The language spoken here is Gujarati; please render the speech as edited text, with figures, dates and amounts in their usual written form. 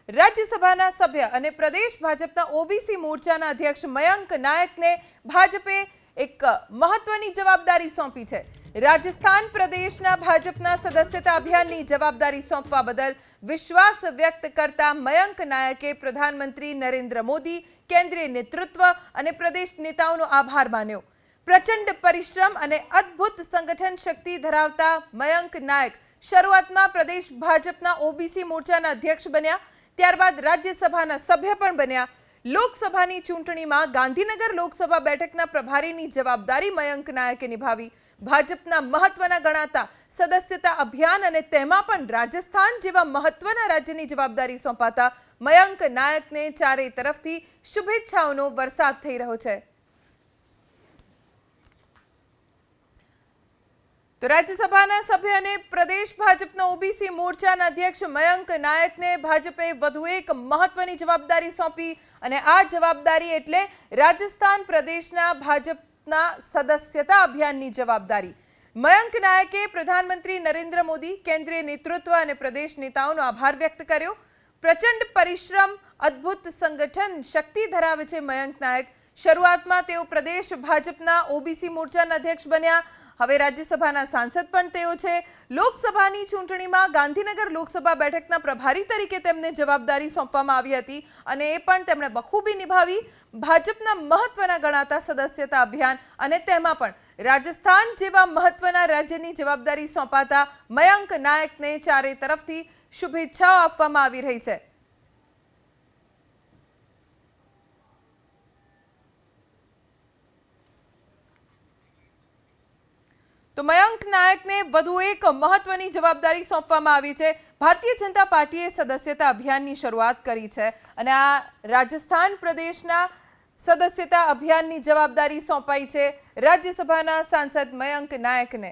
રાજ્યસભાના સભ્ય અને પ્રદેશ ભાજપના ઓબીસી મોરચાના અધ્યક્ષ મયંક નાયકને ભાજપે એક મહત્વની જવાબદારી સોંપી છે। રાજસ્થાન પ્રદેશના ભાજપના સદસ્યતા અભિયાનની જવાબદારી સોંપવા બદલ વિશ્વાસ વ્યક્ત કરતા મયંક નાયકે પ્રધાનમંત્રી નરેન્દ્ર મોદી, કેન્દ્રીય નેતૃત્વ અને પ્રદેશ નેતાઓનો આભાર માન્યો। પ્રચંડ પરિશ્રમ અને અદ્ભુત સંગઠન શક્તિ ધરાવતા મયંક નાયક શરૂઆતમાં પ્રદેશ ભાજપના ઓબીસી મોરચાના અધ્યક્ષ બન્યા, ત્યારબાદ રાજ્યસભાના સભ્ય પણ બન્યા। લોકસભાની ચૂંટણીમાં ગાંધીનગર લોકસભા બેઠકના પ્રભારીની જવાબદારી મયંક નાયકે નિભાવી। ભાજપના મહત્વના ગણાતા સદસ્યતા અભિયાન અને તેમાં પણ રાજસ્થાન જેવા મહત્વના રાજ્યની જવાબદારી સોંપાતા મયંક નાયકને ચારે તરફથી શુભેચ્છાઓનો વરસાદ થઈ રહ્યો છે। તો રાજ્યસભાના સભ્ય અને પ્રદેશ ભાજપના ઓબીસી મોરચાના અધ્યક્ષ મયંક નાયકને ભાજપે વધુ એક મહત્વની જવાબદારી સોંપી અને આ જવાબદારી એટલે રાજસ્થાન પ્રદેશના ભાજપના સદસ્યતા અભિયાનની જવાબદારી। મયંક નાયકે પ્રધાનમંત્રી નરેન્દ્ર મોદી, કેન્દ્રીય નેતૃત્વ અને પ્રદેશ નેતાઓનો આભાર વ્યક્ત કર્યો। પ્રચંડ પરિશ્રમ, અદ્ભુત સંગઠન શક્તિ ધરાવે છે મયંક નાયક। શરૂઆતમાં તેઓ પ્રદેશ ભાજપના ઓબીસી મોરચાના અધ્યક્ષ બન્યા, હવે રાજ્યસભાના સાંસદ પણ તેઓ છે। લોકસભાની ચૂંટણીમાં ગાંધીનગર લોકસભા બેઠકના પ્રભારી તરીકે તેમને જવાબદારી સોંપવામાં આવી હતી અને એ પણ તેમણે બખૂબી નિભાવી। ભાજપના મહત્વના ગણાતા સદસ્યતા અભિયાન અને તેમાં પણ રાજસ્થાન જેવા મહત્વના રાજ્યની જવાબદારી સોંપાતા મયંક નાયકને ચારે તરફથી શુભેચ્છાઓ આપવામાં આવી રહી છે। તો મયંક નાયકને વધુ એક મહત્વની જવાબદારી સોંપવામાં આવી છે। ભારતીય જનતા પાર્ટીએ સદસ્યતા અભિયાનની શરૂઆત કરી છે અને આ રાજસ્થાન પ્રદેશના સદસ્યતા અભિયાનની જવાબદારી સોંપાઈ છે રાજ્યસભાના સાંસદ મયંક નાયકને।